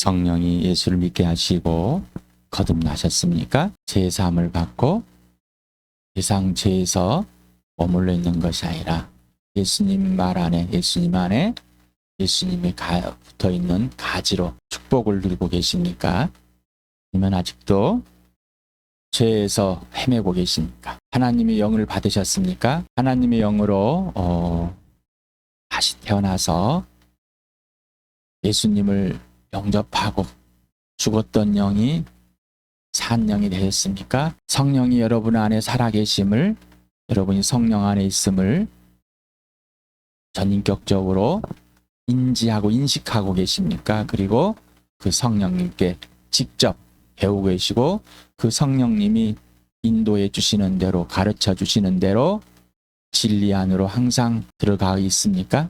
성령이 예수를 믿게 하시고 거듭나셨습니까? 제사함을 받고 세상 죄에서 머물러 있는 것이 아니라 예수님 말 안에, 예수님 안에 예수님이 붙어있는 가지로 축복을 누리고 계십니까? 아니면 아직도 죄에서 헤매고 계십니까? 하나님의 영을 받으셨습니까? 하나님의 영으로 다시 태어나서 예수님을 영접하고 죽었던 영이 산 영이 되셨습니까? 성령이 여러분 안에 살아계심을, 여러분이 성령 안에 있음을 전인격적으로 인지하고 인식하고 계십니까? 그리고 그 성령님께 직접 배우고 계시고 그 성령님이 인도해 주시는 대로, 가르쳐 주시는 대로 진리 안으로 항상 들어가 있습니까?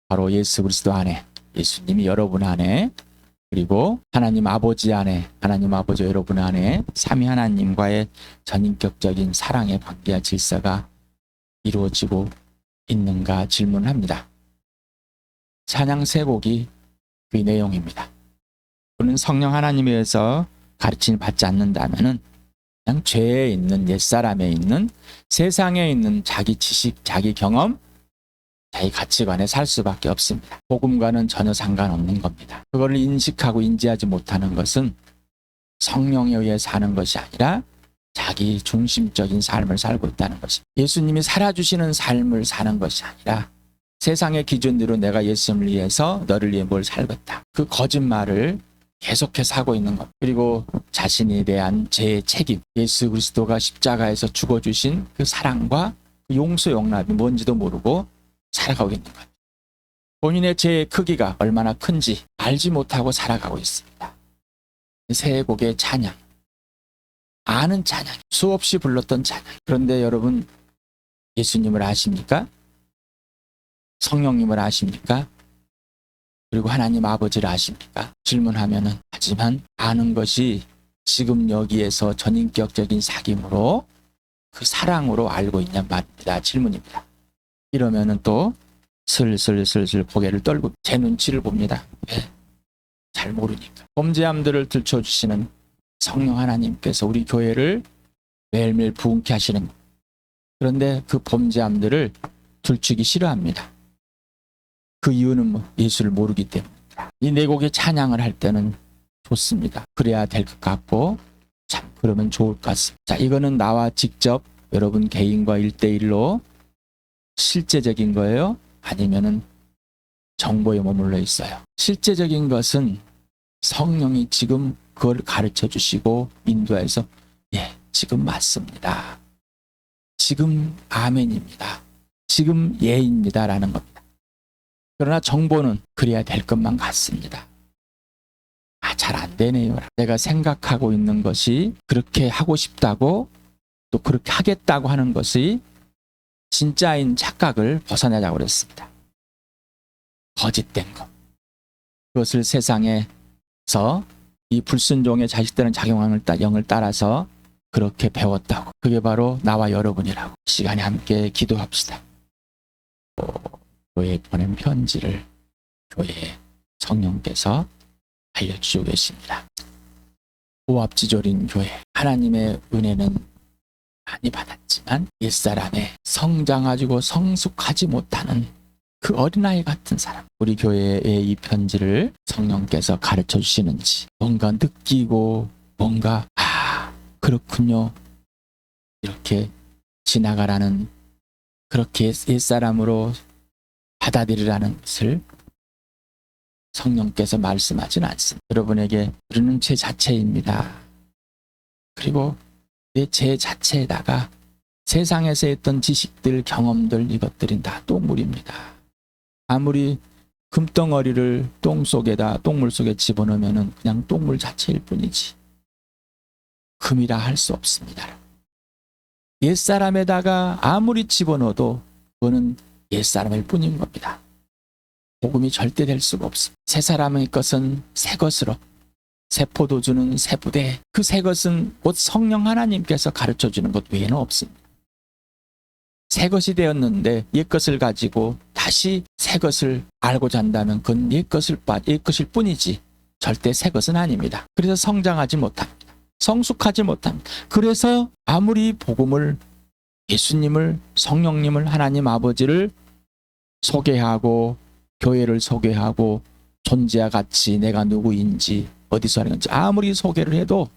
바로 예수 그리스도 안에, 예수님이 여러분 안에, 그리고 하나님 아버지 안에, 하나님 아버지 여러분 안에 삼위 하나님과의 전인격적인 사랑의 관계와 질서가 이루어지고 있는가 질문합니다. 찬양 세 곡이 그 내용입니다. 그는 성령 하나님에 의해서 가르침을 받지 않는다면은 그냥 죄에 있는, 옛사람에 있는, 세상에 있는 자기 지식, 자기 경험, 자기 가치관에 살 수밖에 없습니다. 복음과는 전혀 상관없는 겁니다. 그걸 인식하고 인지하지 못하는 것은 성령에 의해 사는 것이 아니라 자기 중심적인 삶을 살고 있다는 것입니다. 예수님이 살아주시는 삶을 사는 것이 아니라 세상의 기준대로 내가 예수님을 위해서 너를 위해 뭘 살겠다. 그 거짓말을 계속해서 하고 있는 것. 그리고 자신에 대한 죄의 책임, 예수 그리스도가 십자가에서 죽어주신 그 사랑과 그 용서 용납이 뭔지도 모르고 살아가고 있는 것. 본인의 죄의 크기가 얼마나 큰지 알지 못하고 살아가고 있습니다. 세 곡의 찬양, 아는 찬양, 수없이 불렀던 찬양. 그런데 여러분, 예수님을 아십니까? 성령님을 아십니까? 그리고 하나님 아버지를 아십니까? 질문하면은, 하지만 아는 것이 지금 여기에서 전인격적인 사귐으로 그 사랑으로 알고 있냐 말입니다. 질문입니다. 이러면은 또 슬슬 고개를 떨고 제 눈치를 봅니다. 왜? 잘 모르니까. 범죄함들을 들춰주시는 성령 하나님께서 우리 교회를 매일매일 부흥케 하시는 것. 그런데 그 범죄함들을 들추기 싫어합니다. 그 이유는 뭐 예수를 모르기 때문입니다. 이 네 곡의 찬양을 할 때는 좋습니다. 그래야 될 것 같고 참 그러면 좋을 것 같습니다. 자, 이거는 나와 직접 여러분 개인과 1대1로 실제적인 거예요? 아니면은 정보에 머물러 있어요? 실제적인 것은 성령이 지금 그걸 가르쳐 주시고 인도해서 예, 지금 맞습니다. 지금 아멘입니다. 지금 예입니다. 라는 겁니다. 그러나 정보는 그래야 될 것만 같습니다. 아, 잘 안 되네요. 내가 생각하고 있는 것이 그렇게 하고 싶다고 또 그렇게 하겠다고 하는 것이 진짜인 착각을 벗어내자고 그랬습니다. 거짓된 것. 그것을 세상에서 이 불순종의 자식들은 작용하는 영을 따라서 그렇게 배웠다고. 그게 바로 나와 여러분이라고. 시간에 함께 기도합시다. 교회에 보낸 편지를 교회에 성령께서 알려주시고 계십니다. 오합지졸인 교회. 하나님의 은혜는 많이 받았지만 옛사람에 성장하고 성숙하지 못하는 그 어린아이 같은 사람. 우리 교회의 이 편지를 성령께서 가르쳐 주시는지 뭔가 느끼고 뭔가 그렇군요. 이렇게 지나가라는, 그렇게 옛사람으로 받아들이라는 것을 성령께서 말씀하지는 않습니다. 여러분에게 우리는 죄 자체입니다. 그리고 내 죄 자체에다가 세상에서 했던 지식들, 경험들, 이것들이 다 똥물입니다. 아무리 금덩어리를 똥물 속에 집어넣으면 그냥 똥물 자체일 뿐이지 금이라 할 수 없습니다. 옛사람에다가 아무리 집어넣어도 그거는 옛사람일 뿐인 겁니다. 복음이 절대 될 수가 없습니다. 새 사람의 것은 새 것으로, 새 포도주는 새 부대, 그 새 것은 곧 성령 하나님께서 가르쳐주는 것 외에는 없습니다. 새 것이 되었는데 옛 것을 가지고 다시 새 것을 알고자 한다면 그건 옛 것일 뿐이지 절대 새 것은 아닙니다. 그래서 성장하지 못합니다. 성숙하지 못합니다. 그래서 아무리 복음을, 예수님을, 성령님을, 하나님 아버지를 소개하고 교회를 소개하고 존재와 가치, 내가 누구인지 어디서 하는 건지 아무리 소개를 해도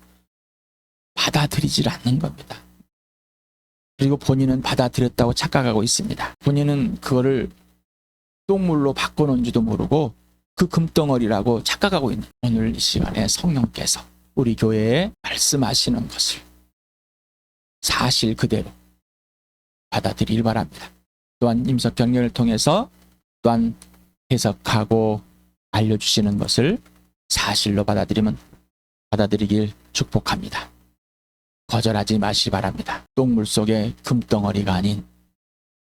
받아들이질 않는 겁니다. 그리고 본인은 받아들였다고 착각하고 있습니다. 본인은 그거를 똥물로 바꿔놓은지도 모르고 그 금덩어리라고 착각하고 있는, 오늘 이 시간에 성령께서 우리 교회에 말씀하시는 것을 사실 그대로 받아들이길 바랍니다. 또한 임석 경례를 통해서 또한 해석하고 알려주시는 것을 사실로 받아들이길 축복합니다. 거절하지 마시기 바랍니다. 똥물 속에 금덩어리가 아닌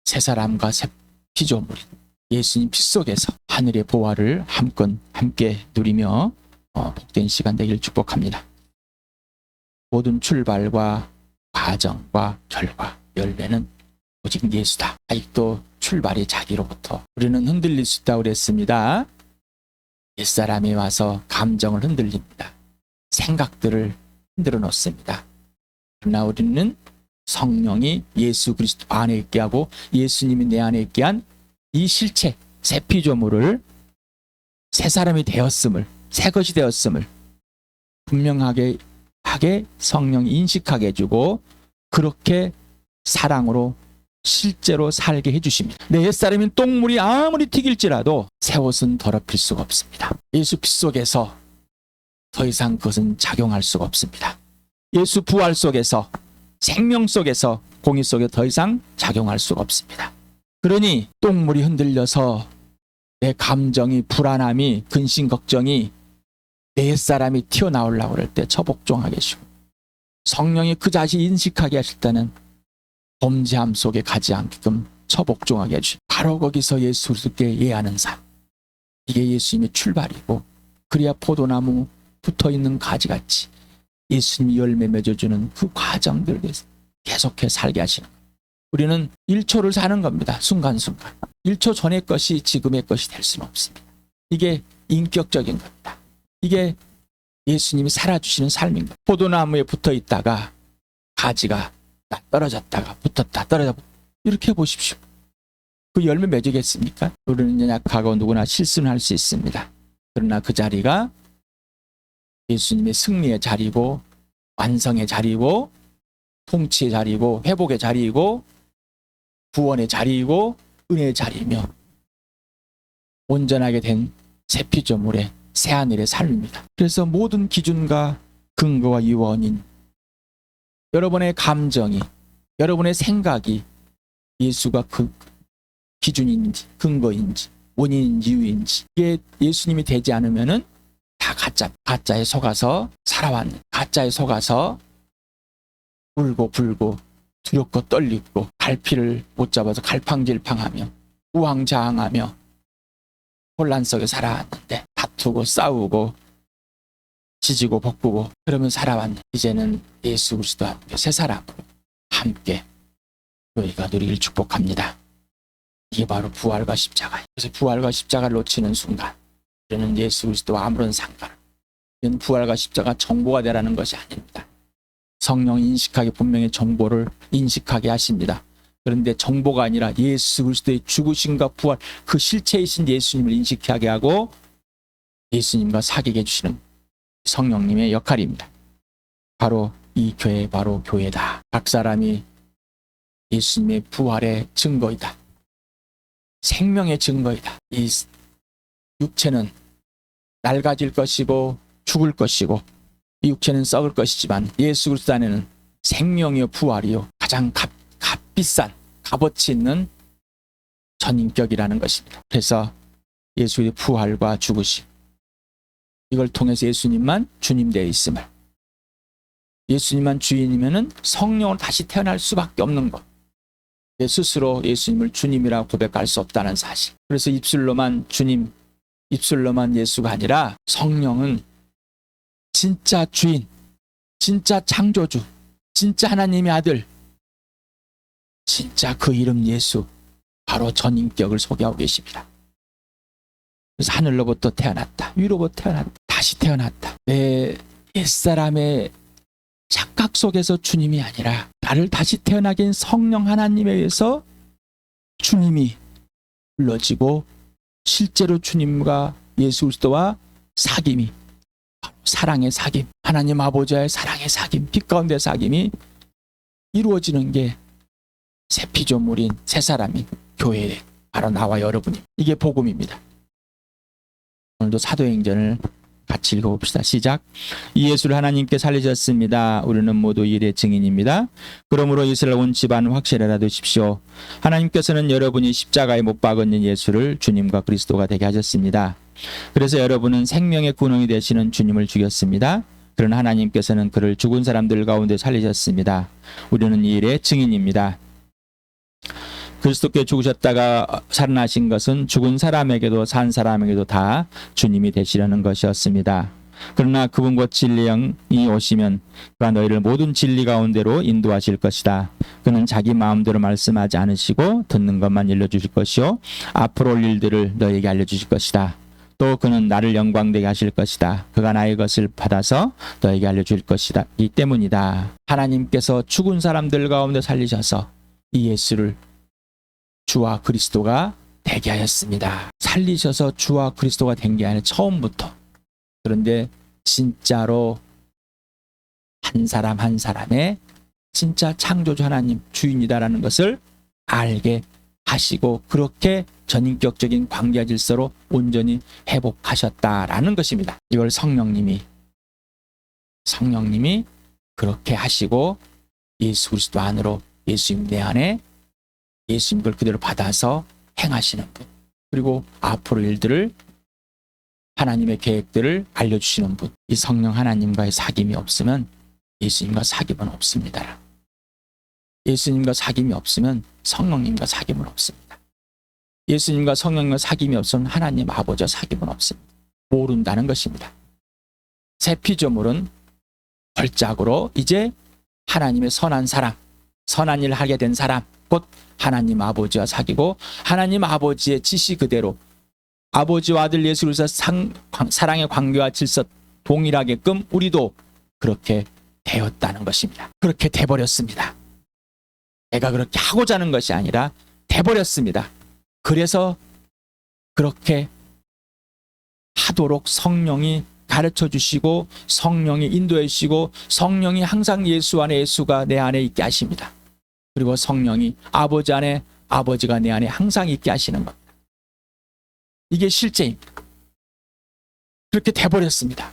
새 사람과 새 피조물인 예수님 피 속에서 하늘의 보화를 함께 누리며 복된 시간 되길 축복합니다. 모든 출발과 과정과 결과, 열매는 오직 예수다. 아직도 출발이 자기로부터 우리는 흔들릴 수 있다고 그랬습니다. 옛사람이 와서 감정을 흔들립니다. 생각들을 흔들어 놓습니다. 그러나 우리는 성령이 예수 그리스도 안에 있게 하고 예수님이 내 안에 있게 한 이 실체, 새 피조물을 새 사람이 되었음을, 새 것이 되었음을 분명하게 성령이 인식하게 해주고 그렇게 사랑으로 실제로 살게 해주십니다. 내 옛사람인 똥물이 아무리 튀길지라도 새 옷은 더럽힐 수가 없습니다. 예수 피 속에서 더 이상 그것은 작용할 수가 없습니다. 예수 부활 속에서, 생명 속에서, 공의 속에 더 이상 작용할 수가 없습니다. 그러니 똥물이 흔들려서 내 감정이, 불안함이, 근심 걱정이 내 옛사람이 튀어나오려고 할 때 처복종하게 하시고 성령이 그 자신이 인식하게 하실 때는 범죄함 속에 가지 않게끔 처복종하게 해주시고 바로 거기서 예수 그리스도께 예하는 삶, 이게 예수님의 출발이고, 그래야 포도나무 붙어있는 가지같이 예수님이 열매 맺어주는 그 과정들을 계속해 살게 하시는 거예요. 우리는 1초를 사는 겁니다. 순간순간. 1초 전의 것이 지금의 것이 될 수는 없습니다. 이게 인격적인 겁니다. 이게 예수님이 살아주시는 삶인 거예요. 포도나무에 붙어있다가 가지가 떨어졌다가 붙었다 떨어졌다, 이렇게 보십시오. 그 열매 맺으겠습니까? 우리는 연약하고 누구나 실수는 할 수 있습니다. 그러나 그 자리가 예수님의 승리의 자리고, 완성의 자리고, 통치의 자리고, 회복의 자리이고, 구원의 자리이고, 은혜의 자리이며 온전하게 된 새 피조물의 새하늘의 삶입니다. 그래서 모든 기준과 근거와 유언인 여러분의 감정이, 여러분의 생각이 예수가 그 기준인지 근거인지 원인인지 이유인지, 이게 예수님이 되지 않으면은 다 가짜에 속아서 살아왔는, 가짜에 속아서 울고 불고 두렵고 떨리고 갈피를 못 잡아서 갈팡질팡하며 우왕좌왕하며 혼란 속에 살아왔는데 다투고 싸우고 지지고 볶고 그러면 살아왔는데 이제는 예수 그리스도와 함께 새 사람으로 함께 교회가 누리길 축복합니다. 이게 바로 부활과 십자가예요. 그래서 부활과 십자가를 놓치는 순간 우리는 예수 그리스도와 아무런 상관, 이건 부활과 십자가 정보가 되라는 것이 아닙니다. 성령 인식하게 분명히 정보를 인식하게 하십니다. 그런데 정보가 아니라 예수 그리스도의 죽으심과 부활, 그 실체이신 예수님을 인식하게 하고 예수님과 사귀게 해주시는 성령님의 역할입니다. 바로 이 교회, 바로 교회다. 각 사람이 예수님의 부활의 증거이다. 생명의 증거이다. 이 육체는 낡아질 것이고 죽을 것이고 이 육체는 썩을 것이지만 예수 그리스도 안에는 생명이요 부활이요 가장 값비싼 값어치 있는 전인격이라는 것입니다. 그래서 예수의 부활과 죽으심, 이걸 통해서 예수님만 주님 되어 있음을, 예수님만 주인이면은 성령으로 다시 태어날 수밖에 없는 것, 내 스스로 예수님을 주님이라고 고백할 수 없다는 사실. 그래서 입술로만 주님, 입술로만 예수가 아니라 성령은 진짜 주인, 진짜 창조주, 진짜 하나님의 아들, 진짜 그 이름 예수, 바로 전인격을 소개하고 계십니다. 그래서 하늘로부터 태어났다, 위로부터 태어났다, 다시 태어났다. 태어났다. 내 옛사람의 착각 속에서 주님이 아니라 나를 다시 태어나게 한 성령 하나님에 의해서 주님이 불러지고 실제로 주님과 예수 그리스도와 사귐이, 사랑의 사귐, 하나님 아버지의 사랑의 사귐, 빛 가운데 사귐이 이루어지는 게 새 피조물인 새 사람인 교회, 바로 나와 여러분이. 이게 복음입니다. 오늘도 사도행전을 같이 읽어봅시다. 시작. 이 예수를 하나님께 살리셨습니다. 우리는 모두 이 일의 증인입니다. 그러므로 이스라엘 온 집안 확실히 알아두십시오. 하나님께서는 여러분이 십자가에 못 박은 예수를 주님과 그리스도가 되게 하셨습니다. 그래서 여러분은 생명의 근원이 되시는 주님을 죽였습니다. 그러나 하나님께서는 그를 죽은 사람들 가운데 살리셨습니다. 우리는 이 일의 증인입니다. 그리스도께 죽으셨다가 살아나신 것은 죽은 사람에게도 산 사람에게도 다 주님이 되시려는 것이었습니다. 그러나 그분과 진리의 영이 오시면 그가 너희를 모든 진리 가운데로 인도하실 것이다. 그는 자기 마음대로 말씀하지 않으시고 듣는 것만 일러주실 것이요 앞으로 올 일들을 너희에게 알려주실 것이다. 또 그는 나를 영광되게 하실 것이다. 그가 나의 것을 받아서 너에게 알려줄 것이다. 이 때문이다. 하나님께서 죽은 사람들 가운데 살리셔서 이 예수를 주와 그리스도가 되게 하였습니다. 살리셔서 주와 그리스도가 된 게 아니라 처음부터. 그런데 진짜로 한 사람 한 사람의 진짜 창조주 하나님 주인이다라는 것을 알게 하시고 그렇게 전인격적인 관계 질서로 온전히 회복하셨다라는 것입니다. 이걸 성령님이 그렇게 하시고 예수 그리스도 안으로 예수님 내 안에 예수님 걸 그대로 받아서 행하시는 분, 그리고 앞으로 일들을 하나님의 계획들을 알려주시는 분. 이 성령 하나님과의 사귐이 없으면 예수님과 사귐은 없습니다. 예수님과 사귐이 없으면 성령님과 사귐은 없습니다. 예수님과 성령님과 사귐이 없으면 하나님 아버지와 사귐은 없습니다. 모른다는 것입니다. 새 피조물은 걸작으로 이제 하나님의 선한 사람, 선한 일을 하게 된 사람, 곧 하나님 아버지와 사귀고 하나님 아버지의 지시 그대로 아버지와 아들 예수 그리스도 사랑의 관계와 질서 동일하게끔 우리도 그렇게 되었다는 것입니다. 그렇게 돼버렸습니다. 내가 그렇게 하고자 하는 것이 아니라 돼버렸습니다. 그래서 그렇게 하도록 성령이 가르쳐 주시고 성령이 인도해 주시고 성령이 항상 예수 안에 예수가 내 안에 있게 하십니다. 그리고 성령이 아버지 안에 아버지가 내 안에 항상 있게 하시는 겁니다. 이게 실제입니다. 그렇게 돼버렸습니다.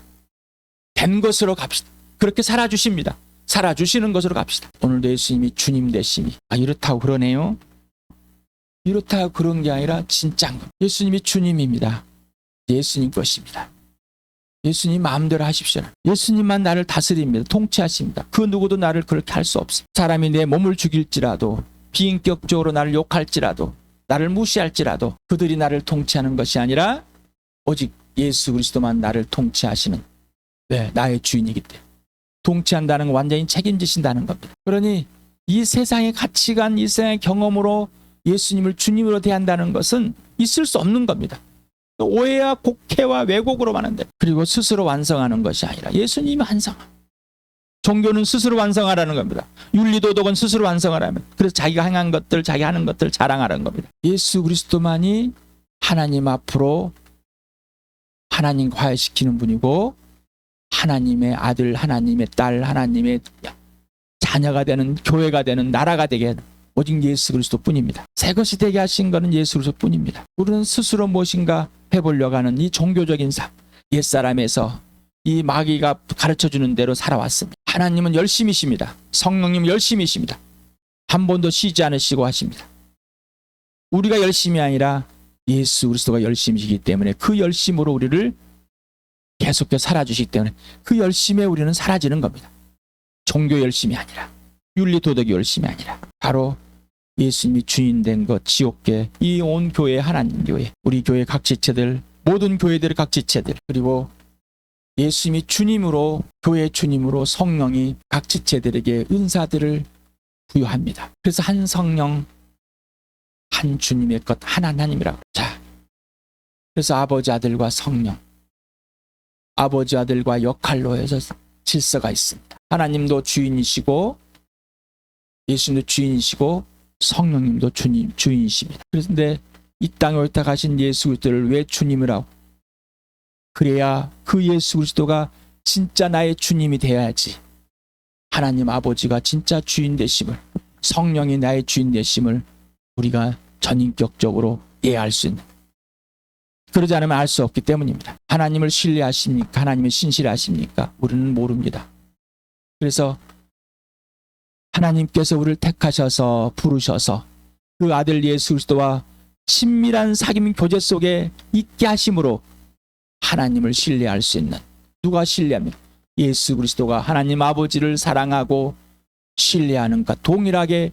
된 것으로 갑시다. 그렇게 살아주십니다. 살아주시는 것으로 갑시다. 오늘도 예수님이 주님 되심이 이렇다고 그러네요. 이렇다고 그런 게 아니라 진짜인 겁니다. 예수님이 주님입니다. 예수님 것입니다. 예수님 마음대로 하십시오. 예수님만 나를 다스립니다. 통치하십니다. 그 누구도 나를 그렇게 할 수 없습니다. 사람이 내 몸을 죽일지라도 비인격적으로 나를 욕할지라도 나를 무시할지라도 그들이 나를 통치하는 것이 아니라 오직 예수 그리스도만 나를 통치하시는 나의 주인이기 때문에 통치한다는 건 완전히 책임지신다는 겁니다. 그러니 이 세상의 가치관, 이 세상의 경험으로 예수님을 주님으로 대한다는 것은 있을 수 없는 겁니다. 오해와 곡해와 왜곡으로 많은데 그리고 스스로 완성하는 것이 아니라 예수님이 완성합니다. 종교는 스스로 완성하라는 겁니다. 윤리도덕은 스스로 완성하라는 겁니다. 그래서 자기가 행한 것들, 자기 하는 것들 자랑하라는 겁니다. 예수 그리스도만이 하나님 앞으로 하나님 화해시키는 분이고 하나님의 아들, 하나님의 딸, 하나님의 자녀가 되는 교회가 되는 나라가 되게 하는 오직 예수 그리스도 뿐입니다. 새 것이 되게 하신 것은 예수 그리스도 뿐입니다. 우리는 스스로 무엇인가 해보려고 하는 이 종교적인 삶, 옛사람에서 이 마귀가 가르쳐주는 대로 살아왔습니다. 하나님은 열심이십니다. 성령님은 열심이십니다. 한 번도 쉬지 않으시고 하십니다. 우리가 열심이 아니라 예수 그리스도가 열심이시기 때문에 그 열심으로 우리를 계속해서 살아주시기 때문에 그 열심에 우리는 사라지는 겁니다. 종교 열심이 아니라 윤리 도덕이 열심이 아니라 바로 예수님이 주인 된 것, 지옥계, 이 온 교회, 하나님 교회, 우리 교회 각 지체들, 모든 교회들의 각 지체들, 그리고 예수님이 주님으로, 교회 주님으로 성령이 각 지체들에게 은사들을 부여합니다. 그래서 한 성령, 한 주님의 것, 한 하나님이라고. 자, 그래서 아버지, 아들과 성령, 아버지 아들과 역할로 해서 질서가 있습니다. 하나님도 주인이시고 예수님도 주인이시고 성령님도 주인이십니다. 그런데 이 땅에 올 때 가신 예수 그리스도를 왜 주님이라고? 그래야 그 예수 그리스도가 진짜 나의 주님이 되어야지. 하나님 아버지가 진짜 주인 되심을, 성령이 나의 주인 되심을 우리가 전인격적으로 이해할 수 있는, 그러지 않으면 알 수 없기 때문입니다. 하나님을 신뢰하십니까? 하나님을 신실하십니까? 우리는 모릅니다. 그래서 하나님께서 우리를 택하셔서 부르셔서 그 아들 예수 그리스도와 친밀한 사귐 교제 속에 있게 하심으로 하나님을 신뢰할 수 있는, 누가 신뢰합니까? 예수 그리스도가 하나님 아버지를 사랑하고 신뢰하는 것 동일하게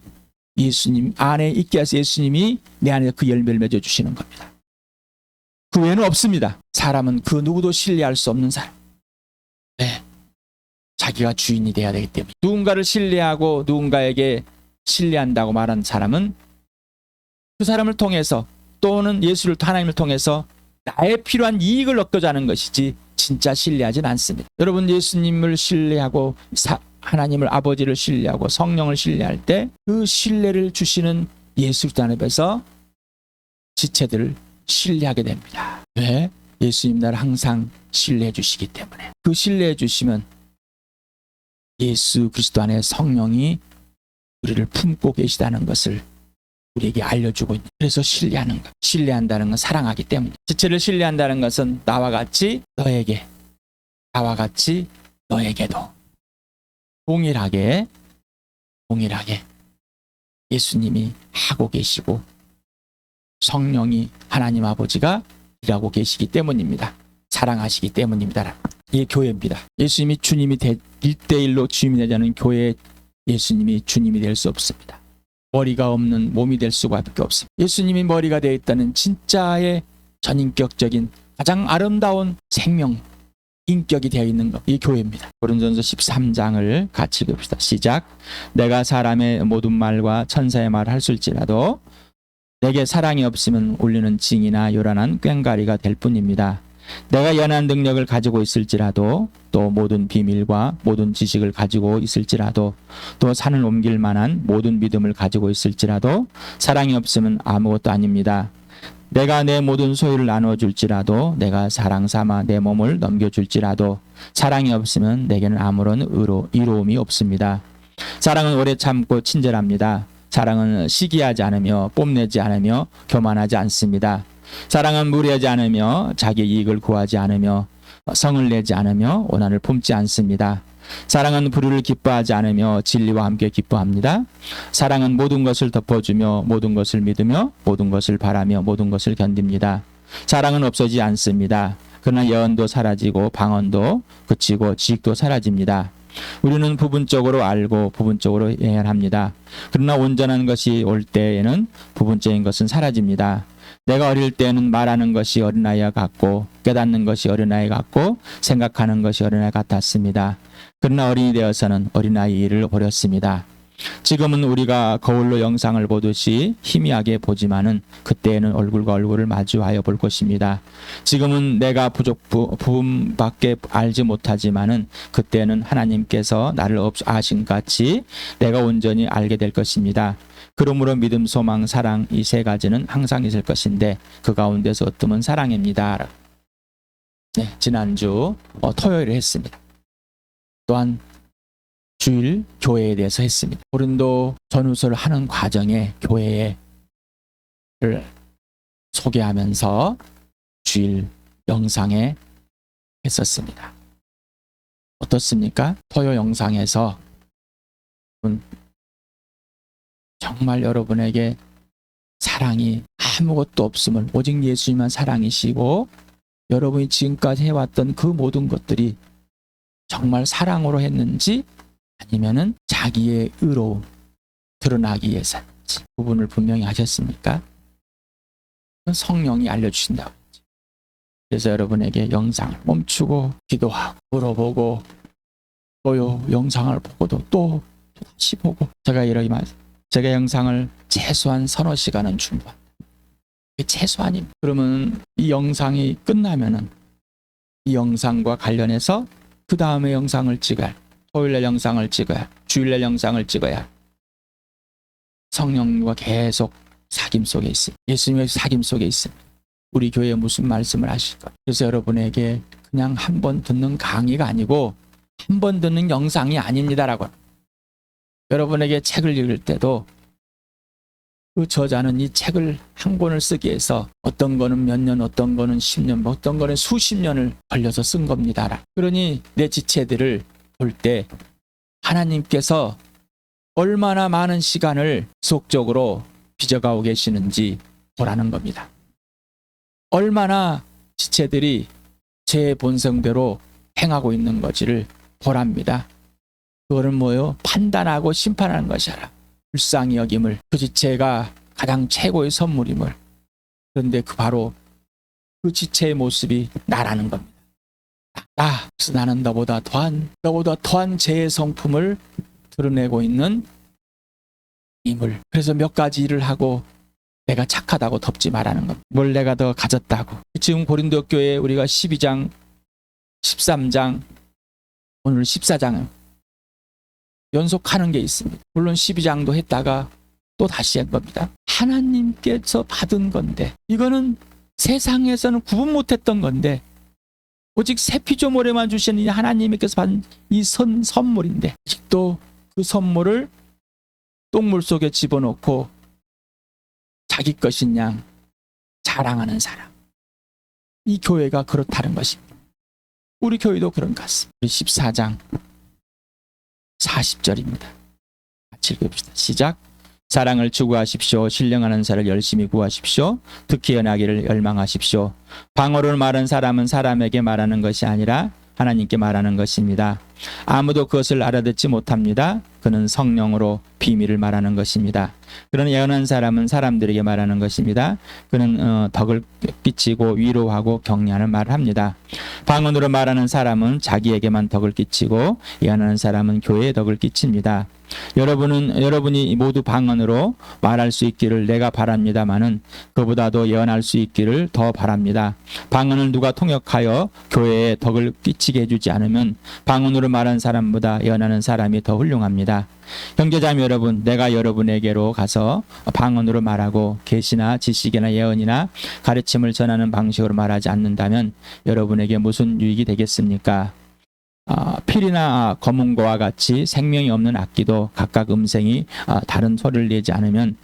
예수님 안에 있게 해서 예수님이 내 안에 그 열매를 맺어주시는 겁니다. 그 외에는 없습니다. 사람은 그 누구도 신뢰할 수 없는 사람. 네. 자기가 주인이 돼야 되기 때문에. 누군가를 신뢰하고 누군가에게 신뢰한다고 말하는 사람은 그 사람을 통해서 또는 예수를 하나님을 통해서 나의 필요한 이익을 얻고자 하는 것이지 진짜 신뢰하진 않습니다. 여러분 예수님을 신뢰하고 하나님을 아버지를 신뢰하고 성령을 신뢰할 때 그 신뢰를 주시는 예수 그리스도 안에서 지체들을 신뢰하게 됩니다. 왜? 예수님 나를 항상 신뢰해 주시기 때문에. 그 신뢰해 주시면 예수 그리스도 안에 성령이 우리를 품고 계시다는 것을 우리에게 알려주고 있는. 그래서 신뢰하는 것. 신뢰한다는 건 사랑하기 때문에. 지체를 신뢰한다는 것은 나와 같이 너에게, 나와 같이 너에게도 동일하게 예수님이 하고 계시고 성령이 하나님 아버지가 일하고 계시기 때문입니다. 사랑하시기 때문입니다. 이게 교회입니다. 예수님이 주님이 1대1로 주님이 되자는 교회에 예수님이 주님이 될 수 없습니다. 머리가 없는 몸이 될 수밖에 없습니다. 예수님이 머리가 되어 있다는 진짜의 전인격적인 가장 아름다운 생명, 인격이 되어 있는 것, 이 교회입니다. 고린도전서 13장을 같이 읽읍시다. 시작. 내가 사람의 모든 말과 천사의 말을 할 수 있을지라도 내게 사랑이 없으면 울리는 징이나 요란한 꽹과리가 될 뿐입니다. 내가 연한 능력을 가지고 있을지라도 또 모든 비밀과 모든 지식을 가지고 있을지라도 또 산을 옮길 만한 모든 믿음을 가지고 있을지라도 사랑이 없으면 아무것도 아닙니다. 내가 내 모든 소유를 나눠줄지라도 내가 사랑 삼아 내 몸을 넘겨줄지라도 사랑이 없으면 내게는 아무런 이로움이 없습니다. 사랑은 오래 참고 친절합니다. 사랑은 시기하지 않으며 뽐내지 않으며 교만하지 않습니다. 사랑은 무례하지 않으며 자기 이익을 구하지 않으며 성을 내지 않으며 원한을 품지 않습니다. 사랑은 불의를 기뻐하지 않으며 진리와 함께 기뻐합니다. 사랑은 모든 것을 덮어주며 모든 것을 믿으며 모든 것을 바라며 모든 것을 견딥니다. 사랑은 없어지지 않습니다. 그러나 예언도 사라지고 방언도 그치고 지식도 사라집니다. 우리는 부분적으로 알고 부분적으로 예언합니다. 그러나 온전한 것이 올 때에는 부분적인 것은 사라집니다. 내가 어릴 때는 말하는 것이 어린아이와 같고 깨닫는 것이 어린아이 같고 생각하는 것이 어린아이 같았습니다. 그러나 어린이 되어서는 어린아이 일을 버렸습니다. 지금은 우리가 거울로 영상을 보듯이 희미하게 보지만은 그때에는 얼굴과 얼굴을 마주하여 볼 것입니다. 지금은 내가 부분밖에 알지 못하지만은 그때는 하나님께서 나를 아신 같이 내가 온전히 알게 될 것입니다. 그러므로 믿음, 소망, 사랑 이 세 가지는 항상 있을 것인데 그 가운데서 어떤 사랑입니다. 네, 지난주 토요일에 했습니다. 또한 주일 교회에 대해서 했습니다. 고린도 전후서를 하는 과정에 교회를 소개하면서 주일 영상에 했었습니다. 어떻습니까? 토요 영상에서 정말 여러분에게 사랑이 아무것도 없음을, 오직 예수님만 사랑이시고 여러분이 지금까지 해왔던 그 모든 것들이 정말 사랑으로 했는지 아니면은 자기의 의로움 드러나기 위해서인지 부분을 분명히 하셨습니까? 성령이 알려주신다고 했죠. 그래서 여러분에게 영상을 멈추고 기도하고 물어보고 또 영상을 보고도 또 다시 보고 제가 영상을 최소한 서너 시간은 준비합니다. 최소한입니다. 그러면 이 영상이 끝나면은 이 영상과 관련해서 그 다음에 영상을 찍어야, 토요일날 영상을 찍어야, 주일날 영상을 찍어야 성령과 계속 사귐 속에 있습니다. 예수님의 사귐 속에 있습니다. 우리 교회에 무슨 말씀을 하실까? 그래서 여러분에게 그냥 한 번 듣는 강의가 아니고 한 번 듣는 영상이 아닙니다라고. 여러분에게 책을 읽을 때도 그 저자는 이 책을 한 권을 쓰기 위해서 어떤 거는 몇 년, 어떤 거는 10년, 어떤 거는 수십 년을 걸려서 쓴 겁니다. 그러니 내 지체들을 볼 때 하나님께서 얼마나 많은 시간을 지속적으로 빚어가고 계시는지 보라는 겁니다. 얼마나 지체들이 제 본성대로 행하고 있는 것을 보랍니다. 그거는 뭐요? 판단하고 심판하는 것이라. 불쌍히 여김을, 그 지체가 가장 최고의 선물임을. 그런데 바로 그 지체의 모습이 나라는 겁니다. 그래서 나는 너보다 더한 죄의 성품을 드러내고 있는 임을. 그래서 몇 가지 일을 하고 내가 착하다고 덮지 말라는 겁니다. 뭘 내가 더 가졌다고. 지금 고린도 교회에 우리가 12장, 13장, 오늘 14장 연속하는 게 있습니다. 물론 12장도 했다가 또 다시 한 겁니다. 하나님께서 받은 건데, 이거는 세상에서는 구분 못했던 건데, 오직 새 피조물에만 주시는 하나님께서 받은 이 선물인데, 아직도 그 선물을 똥물 속에 집어넣고 자기 것인 양 자랑하는 사람. 이 교회가 그렇다는 것입니다. 우리 교회도 그런 것 같습니다. 14장 40절입니다. 같이 읽읍시다. 시작. 사랑을 추구하십시오. 신령하는 사를 열심히 구하십시오. 특히 연하기를 열망하십시오. 방어를 말한 사람은 사람에게 말하는 것이 아니라 하나님께 말하는 것입니다. 아무도 그것을 알아듣지 못합니다. 그는 성령으로 비밀을 말하는 것입니다. 그런 예언한 사람은 사람들에게 말하는 것입니다. 그는 덕을 끼치고 위로하고 격려하는 말을 합니다. 방언으로 말하는 사람은 자기에게만 덕을 끼치고 예언하는 사람은 교회에 덕을 끼칩니다. 여러분이 모두 방언으로 말할 수 있기를 내가 바랍니다마는 그보다도 예언할 수 있기를 더 바랍니다. 방언을 누가 통역하여 교회에 덕을 끼치게 해주지 않으면 방언으로 말한 사람보다 예언하는 사람이 더 훌륭합니다. 형제자매 여러분, 내가 여러분에게로 가서 방언으로 말하고 계시나 지식이나 예언이나 가르침을 전하는 방식으로 말하지 않는다면 여러분에게 무슨 유익이 되겠습니까? 필이나 검은고와 같이 생명이 없는 악기도 각각 음색이 다른 소리를 내지 않으면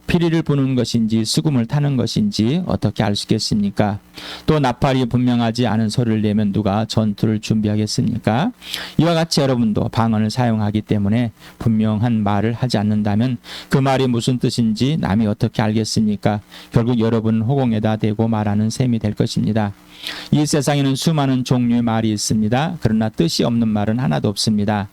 피리를 부는 것인지 수금을 타는 것인지 어떻게 알 수 있겠습니까? 또 나팔이 분명하지 않은 소리를 내면 누가 전투를 준비하겠습니까? 이와 같이 여러분도 방언을 사용하기 때문에 분명한 말을 하지 않는다면 그 말이 무슨 뜻인지 남이 어떻게 알겠습니까? 결국 여러분은 호공에다 대고 말하는 셈이 될 것입니다. 이 세상에는 수많은 종류의 말이 있습니다. 그러나 뜻이 없는 말은 하나도 없습니다.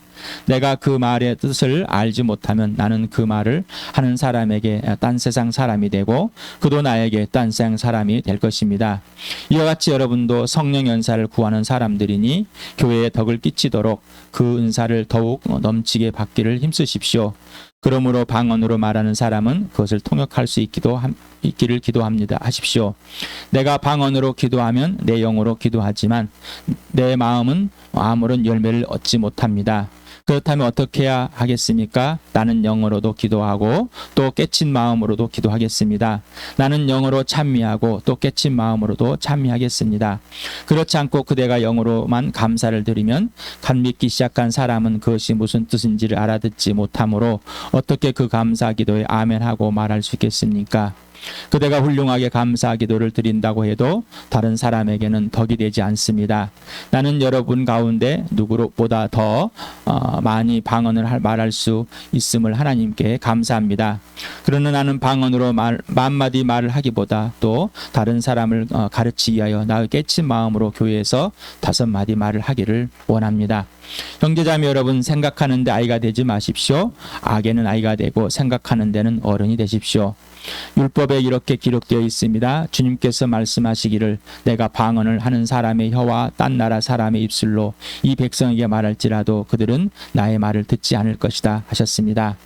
내가 그 말의 뜻을 알지 못하면 나는 그 말을 하는 사람에게 딴 세상 사람이 되고 그도 나에게 딴 세상 사람이 될 것입니다. 이와 같이 여러분도 성령 연사를 구하는 사람들이니 교회에 덕을 끼치도록 그 은사를 더욱 넘치게 받기를 힘쓰십시오. 그러므로 방언으로 말하는 사람은 그것을 통역할 수 있기를 기도합니다. 하십시오. 내가 방언으로 기도하면 내 영으로 기도하지만 내 마음은 아무런 열매를 얻지 못합니다. 그렇다면 어떻게 해야 하겠습니까? 나는 영으로도 기도하고 또 깨친 마음으로도 기도하겠습니다. 나는 영으로 찬미하고 또 깨친 마음으로도 찬미하겠습니다. 그렇지 않고 그대가 영으로만 감사를 드리면 간 믿기 시작한 사람은 그것이 무슨 뜻인지를 알아듣지 못하므로 어떻게 그 감사 기도에 아멘하고 말할 수 있겠습니까? 그대가 훌륭하게 감사 기도를 드린다고 해도 다른 사람에게는 덕이 되지 않습니다. 나는 여러분 가운데 누구보다 더 많이 방언을 말할 수 있음을 하나님께 감사합니다. 그러나 나는 방언으로 만마디 말을 하기보다 또 다른 사람을 가르치기 위하여 나의 깨친 마음으로 교회에서 5마디 말을 하기를 원합니다. 형제자매 여러분, 생각하는 데 아이가 되지 마십시오. 악에는 아이가 되고 생각하는 데는 어른이 되십시오. 율법에 율법에 이렇게 기록되어 있습니다. 주님께서 말씀하시기를 내가 방언을 하는 사람의 혀와 딴 나라 사람의 입술로 이 백성에게 말할지라도 그들은 나의 말을 듣지 않을 것이다 하셨습니다.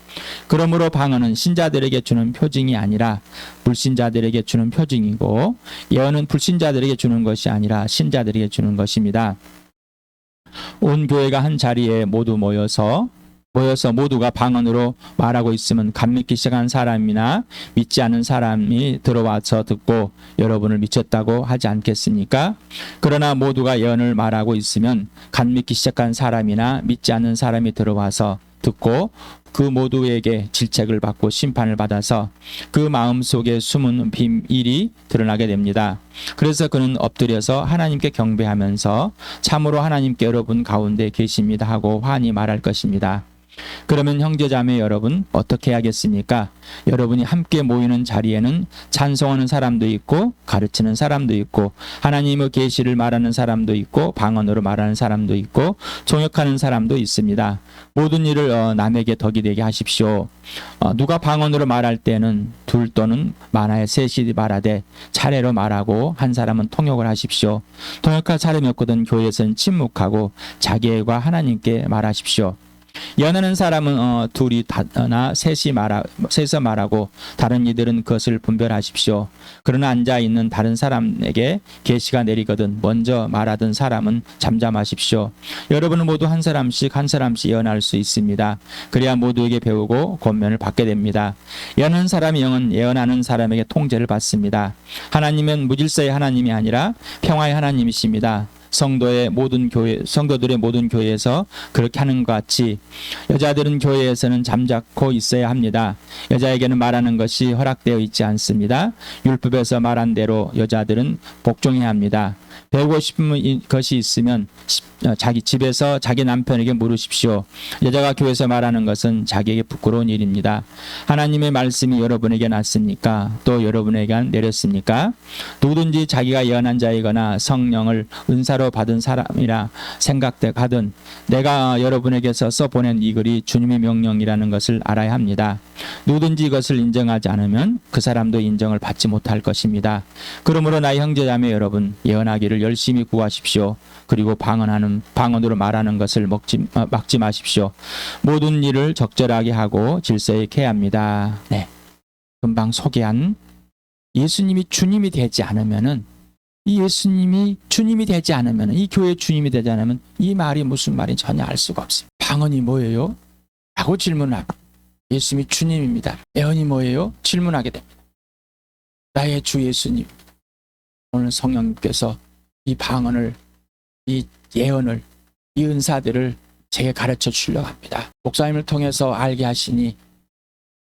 그러므로 방언은 신자들에게 주는 표징이 아니라 불신자들에게 주는 표징이고, 예언은 불신자들에게 주는 것이 아니라 신자들에게 주는 것입니다. 온 교회가 한 자리에 모두 모여서 모두가 방언으로 말하고 있으면 감 믿기 시작한 사람이나 믿지 않은 사람이 들어와서 듣고 여러분을 미쳤다고 하지 않겠습니까? 그러나 모두가 예언을 말하고 있으면 감 믿기 시작한 사람이나 믿지 않는 사람이 들어와서 듣고 그 모두에게 질책을 받고 심판을 받아서 그 마음속에 숨은 비밀이 드러나게 됩니다. 그래서 그는 엎드려서 하나님께 경배하면서 참으로 하나님께 여러분 가운데 계십니다 하고 환히 말할 것입니다. 그러면 형제자매 여러분 어떻게 해야겠습니까? 여러분이 함께 모이는 자리에는 찬송하는 사람도 있고 가르치는 사람도 있고 하나님의 계시를 말하는 사람도 있고 방언으로 말하는 사람도 있고 종역하는 사람도 있습니다. 모든 일을 남에게 덕이 되게 하십시오. 누가 방언으로 말할 때는 둘 또는 많아야 셋이 말하되 차례로 말하고 한 사람은 통역을 하십시오. 통역할 사람이 없거든 교회에서는 침묵하고 자기와 하나님께 말하십시오. 예언하는 사람은 둘이 나 셋이서 말하고 다른 이들은 그것을 분별하십시오. 그러나 앉아 있는 다른 사람에게 계시가 내리거든 먼저 말하던 사람은 잠잠하십시오. 여러분은 모두 한 사람씩 예언할 수 있습니다. 그래야 모두에게 배우고 권면을 받게 됩니다. 예언하는 사람의 영은 예언하는 사람에게 통제를 받습니다. 하나님은 무질서의 하나님이 아니라 평화의 하나님이십니다. 성도들의 모든 교회에서 그렇게 하는 것 같이 여자들은 교회에서는 잠자코 있어야 합니다. 여자에게는 말하는 것이 허락되어 있지 않습니다. 율법에서 말한 대로 여자들은 복종해야 합니다. 배우고 싶은 것이 있으면 자기 집에서 자기 남편에게 물으십시오. 여자가 교회에서 말하는 것은 자기에게 부끄러운 일입니다. 하나님의 말씀이 여러분에게 났습니까? 또 여러분에게 내렸습니까? 누구든지 자기가 예언한 자이거나 성령을 은사로 받은 사람이라 생각하든 내가 여러분에게서 써보낸 이 글이 주님의 명령이라는 것을 알아야 합니다. 누구든지 이것을 인정하지 않으면 그 사람도 인정을 받지 못할 것입니다. 그러므로 나의 형제자매 여러분, 예언하기를 열심히 구하십시오. 그리고 방언으로 말하는 것을 막지 마십시오. 모든 일을 적절하게 하고 질서 있게 해야 합니다. 네, 금방 소개한 예수님이 주님이 되지 않으면은 이 교회의 주님이 되지 않으면 이 말이 무슨 말인지 전혀 알 수가 없습니다. 방언이 뭐예요? 라고 질문하고 예수님이 주님입니다. 예언이 뭐예요? 질문하게 됩니다. 나의 주 예수님, 오늘 성령님께서 이 방언을, 이 예언을, 이 은사들을 제게 가르쳐 주려고 합니다. 목사님을 통해서 알게 하시니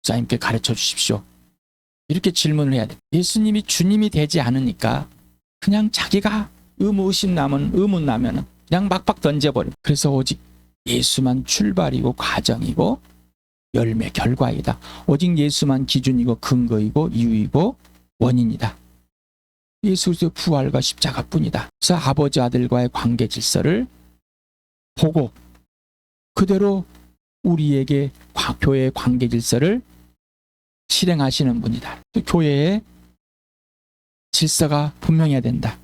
목사님께 가르쳐 주십시오. 이렇게 질문을 해야 돼요. 예수님이 주님이 되지 않으니까 그냥 자기가 의문 나면은 그냥 막박 던져버립니다. 그래서 오직 예수만 출발이고 과정이고 열매 결과이다. 오직 예수만 기준이고 근거이고 이유이고 원인이다. 예수 그리스도의 부활과 십자가뿐이다. 그래서 아버지 아들과의 관계 질서를 보고 그대로 우리에게 교회의 관계 질서를 실행하시는 분이다. 교회의 질서가 분명해야 된다.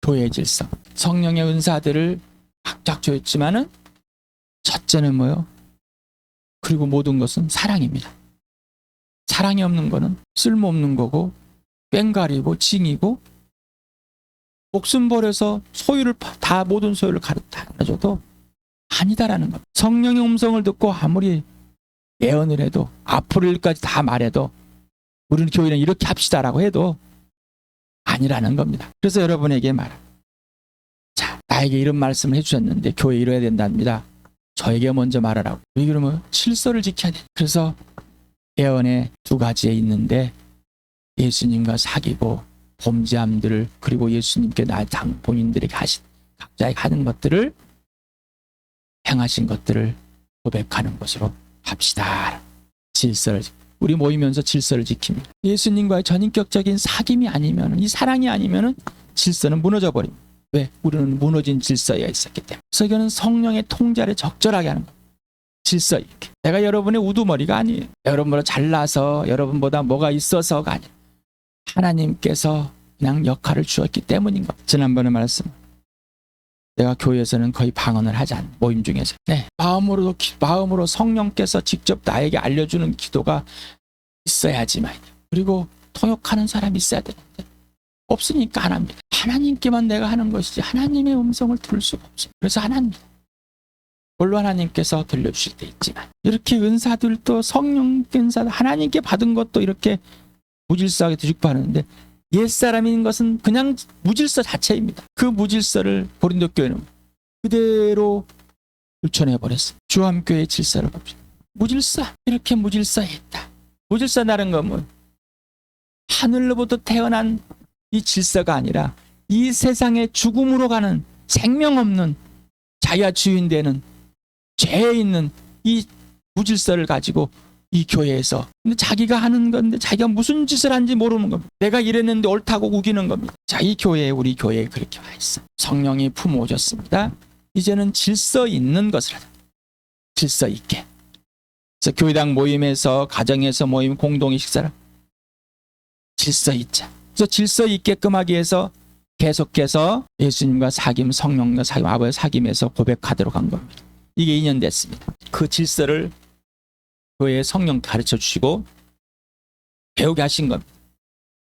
교회의 질서. 성령의 은사들을 각각 주었지만은 첫째는 뭐요? 그리고 모든 것은 사랑입니다. 사랑이 없는 거는 쓸모없는 거고 뺑가리고 징이고 목숨 버려서 모든 소유를 가르쳐줘도 아니다라는 것. 성령의 음성을 듣고 아무리 예언을 해도 앞으로 일까지 다 말해도 우리는 교회는 이렇게 합시다라고 해도 아니라는 겁니다. 그래서 여러분에게 자, 나에게 이런 말씀을 해주셨는데 교회 이뤄야 된답니다. 저에게 먼저 말하라고. 왜 그러면 질서를 지켜야 돼. 그래서 예언의 두 가지에 있는데 예수님과 사귀고 범죄함들을 그리고 예수님께 본인들에게 각자에게 하는 것들을 행하신 것들을 고백하는 것으로 합시다. 우리 모이면서 질서를 지킵니다. 예수님과의 전인격적인 사귐이 아니면 이 사랑이 아니면 질서는 무너져 버립니다. 왜? 우리는 무너진 질서에 있었기 때문에. 그래서 이거는 성령의 통제를 적절하게 하는 겁니다. 질서 있게. 내가 여러분의 우두머리가 아니에요. 여러분보다 잘나서 여러분보다 뭐가 있어서가 아니에요. 하나님께서 그냥 역할을 주었기 때문인 것. 지난번에 말씀. 내가 교회에서는 거의 방언을 하지 않는 모임 중에서. 네. 마음으로 성령께서 직접 나에게 알려주는 기도가 있어야지만. 그리고 통역하는 사람이 있어야 되는데 없으니까 안 합니다. 하나님께만 내가 하는 것이지 하나님의 음성을 들을 수가 없어요. 그래서 안 합니다. 물론 하나님께서 들려주실 때 있지만 이렇게 은사들도 성령 은사 하나님께 받은 것도 이렇게 무질서하게 뒤죽박는데 옛사람인 것은 그냥 무질서 자체입니다. 그 무질서를 고린도 교회는 그대로 실천해버렸어요. 주암교회의 질서를 봅시다. 무질서, 이렇게 무질서했다. 무질서라는 건 하늘로부터 태어난 이 질서가 아니라 이 세상의 죽음으로 가는 생명 없는 자기가 주인 되는 죄에 있는 이 무질서를 가지고 이 교회에서 근데 자기가 하는 건데 자기가 무슨 짓을 하는지 모르는 겁니다. 내가 이랬는데 옳다고 우기는 겁니다. 자, 이 교회에 우리 교회에 그렇게 와 있어. 성령이 품어오셨습니다. 이제는 질서 있는 것을 하자. 질서 있게. 그래서 교회당 모임에서 가정에서 모임 공동의 식사를 질서 있자. 그래서 질서 있게끔 하기 위해서 계속해서 예수님과 사귐, 성령과 사귐, 아버지의 사귐에서 고백하도록 한 겁니다. 이게 2년 됐습니다. 그 질서를 교회의 성령 가르쳐 주시고 배우게 하신 겁니다.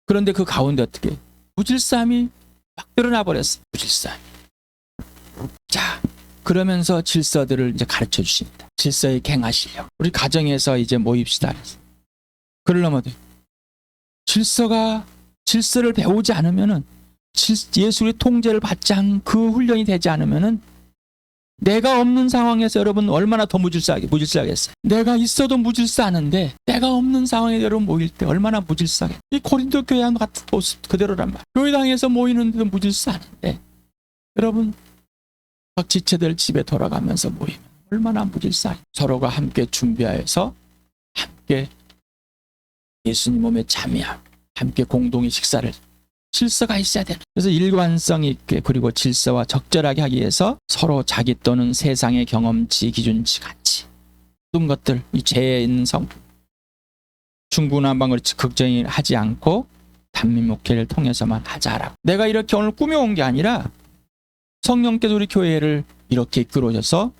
그런데 그 가운데 어떻게 무질서함이 막 드러나 버렸어요. 무질서함이. 자, 그러면서 질서들을 이제 가르쳐 주십니다. 질서에 갱하시려고. 우리 가정에서 이제 모입시다. 그러려면 질서를 배우지 않으면은 예수의 통제를 받지 않은 그 훈련이 되지 않으면은 내가 없는 상황에서 여러분 얼마나 더 무질서하겠어요. 내가 있어도 무질서하는데 내가 없는 상황에 여러분 모일 때 얼마나 무질서하겠어요. 이 고린도 교회와 같은 모습 그대로란 말이에요. 교회당에서 모이는데도 무질서하는데 여러분 각 지체들 집에 돌아가면서 모이면 얼마나 무질서하겠어요. 서로가 함께 준비하여서 함께 예수님 몸에 참여하고 함께 공동의 식사를 질서가 있어야 되는. 그래서 일관성 있게 그리고 질서와 적절하게 하기 위해서 서로 자기 또는 세상의 경험치, 기준치 같이 모든 것들 이 죄에 있는 성품 중구난방을 걱정이 하지 않고 단민목회를 통해서만 하자라고. 내가 이렇게 오늘 꾸며온 게 아니라 성령께서 우리 교회를 이렇게 이끌어오셔서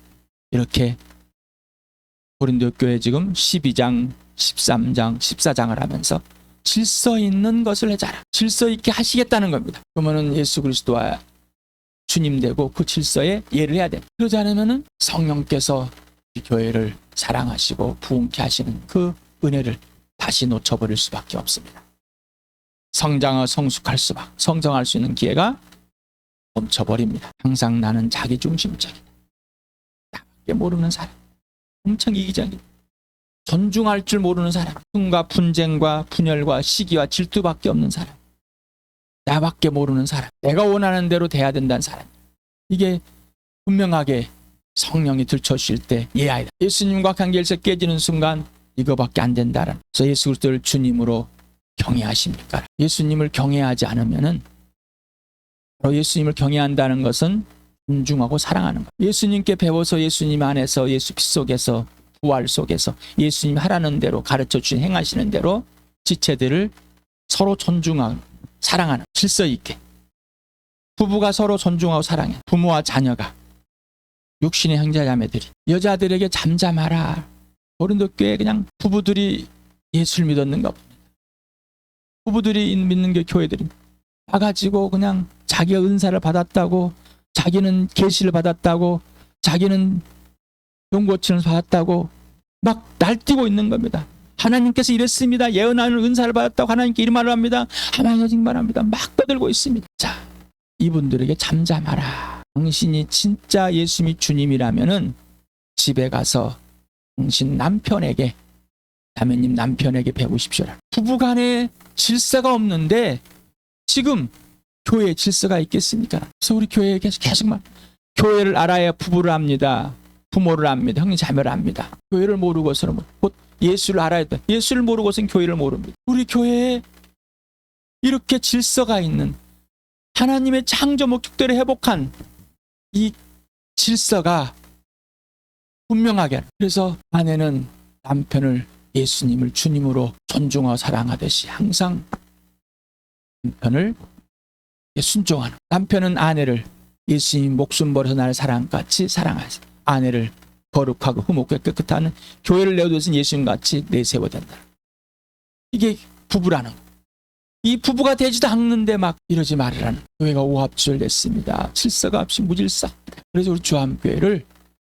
이렇게 고린도 교회 지금 12장, 13장, 14장을 하면서 질서 있는 것을 해자라. 질서 있게 하시겠다는 겁니다. 그러면은 예수 그리스도와 주님 되고 그 질서에 예를 해야 돼. 그러지 않으면은 성령께서 이 교회를 사랑하시고 부흥케 하시는 그 은혜를 다시 놓쳐버릴 수밖에 없습니다. 성장하고 성장할 수 있는 기회가 멈춰버립니다. 항상 나는 자기 중심적이다. 나밖에 모르는 사람. 엄청 이기적이다. 존중할 줄 모르는 사람. 흥과 분쟁과 분열과 시기와 질투밖에 없는 사람. 나밖에 모르는 사람. 내가 원하는 대로 돼야 된다는 사람. 이게 분명하게 성령이 들춰주실 때 예아이다. 예수님과 관계에서 깨지는 순간 이거밖에 안 된다는. 그래서 예수 그리스도를 주님으로 경외하십니까? 예수님을 경외하지 않으면은 바로 예수님을 경외한다는 것은 존중하고 사랑하는 것. 예수님께 배워서 예수님 안에서 예수 피 속에서 부활 속에서 예수님 하라는 대로 가르쳐 주신 행하시는 대로 지체들을 서로 존중하고 사랑하는 질서 있게. 부부가 서로 존중하고 사랑해. 부모와 자녀가 육신의 형제자매들이 여자들에게 잠잠하라. 고린도 교회 그냥 부부들이 예수를 믿었는가 봅니다. 부부들이 믿는 게 교회들이 와가지고 그냥 자기가 은사를 받았다고 자기는 계시를 받았다고 자기는 용고치를 받았다고 막 날뛰고 있는 겁니다. 하나님께서 이랬습니다. 예언하는 은사를 받았다고 하나님께 이 말을 합니다. 하나님께 이 말을 합니다. 막 떠들고 있습니다. 자, 이분들에게 잠잠하라. 당신이 진짜 예수님이 주님이라면은 집에 가서 당신 남편에게 자매님 남편에게 배우십시오. 부부간에 질서가 없는데 지금 교회에 질서가 있겠습니까? 그래서 우리 교회에 계속 말 교회를 알아야 부부를 압니다. 부모를 압니다. 형님 자매를 압니다. 교회를 모르고서는 곧 예수를 알아야 돼. 예수를 모르고서는 교회를 모릅니다. 우리 교회에 이렇게 질서가 있는 하나님의 창조 목적대로 회복한 이 질서가 분명하게 하는. 그래서 아내는 남편을 예수님을 주님으로 존중하고 사랑하듯이 항상 남편을 순종하는. 남편은 아내를 예수님 목숨 버려서 나를 사랑같이 사랑하시. 아내를 거룩하고 흠없고 깨끗한 교회를 내어두신 예수님같이 내세워야 된다. 이게 부부라는 거. 이 부부가 되지도 않는데 막 이러지 말으라는. 교회가 오합지졸됐습니다. 질서가 없이 무질서. 그래서 우리 주암교회를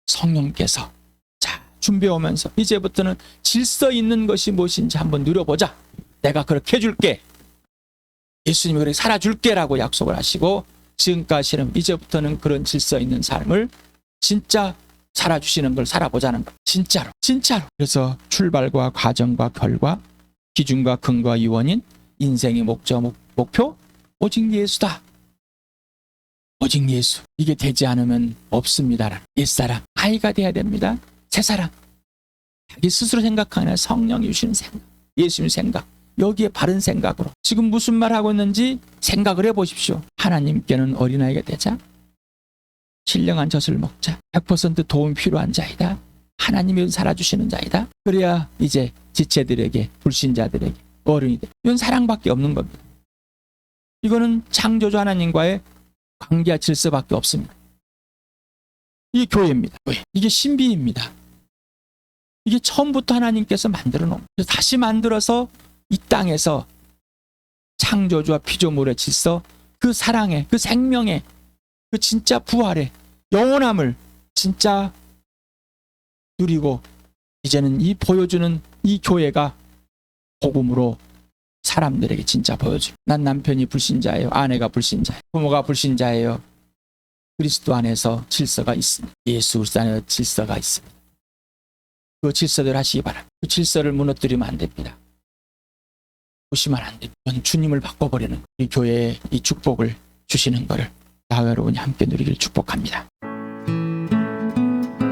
성령께서 자 준비해오면서 이제부터는 질서 있는 것이 무엇인지 한번 누려보자. 내가 그렇게 해줄게. 예수님이 그렇게 살아줄게라고 약속을 하시고 지금까지는 이제부터는 그런 질서 있는 삶을 진짜 살아주시는 걸 살아보자는 거. 진짜로. 그래서 출발과 과정과 결과, 기준과 근거와 유원인, 인생의 목표 오직 예수다. 오직 예수. 이게 되지 않으면 없습니다. 옛사람 아이가 돼야 됩니다. 새사람 자기 스스로 생각하는 성령이 주시는 생각, 예수님 생각, 여기에 바른 생각으로 지금 무슨 말 하고 있는지 생각을 해보십시오. 하나님께는 어린아이가 되자. 신령한 젖을 먹자. 100% 도움이 필요한 자이다. 하나님이 살아주시는 자이다. 그래야 이제 지체들에게, 불신자들에게 어른이 돼. 이건 사랑밖에 없는 겁니다. 이거는 창조주 하나님과의 관계와 질서밖에 없습니다. 이게 교회입니다. 이게 신비입니다. 이게 처음부터 하나님께서 만들어 놓은 거예요. 다시 만들어서 이 땅에서 창조주와 피조물의 질서, 그 사랑의, 그 생명의, 그 진짜 부활의 영원함을 진짜 누리고 이제는 이 보여주는 이 교회가 복음으로 사람들에게 진짜 보여줘. 난 남편이 불신자예요. 아내가 불신자예요. 부모가 불신자예요. 그리스도 안에서 질서가 있습니다. 예수 안에서 질서가 있습니다. 그 질서대로 하시기 바랍니다. 그 질서를 무너뜨리면 안 됩니다. 보시면 안 됩니다. 주님을 바꿔버리는 이 교회에 이 축복을 주시는 것을 다 여러분이 함께 누리길 축복합니다.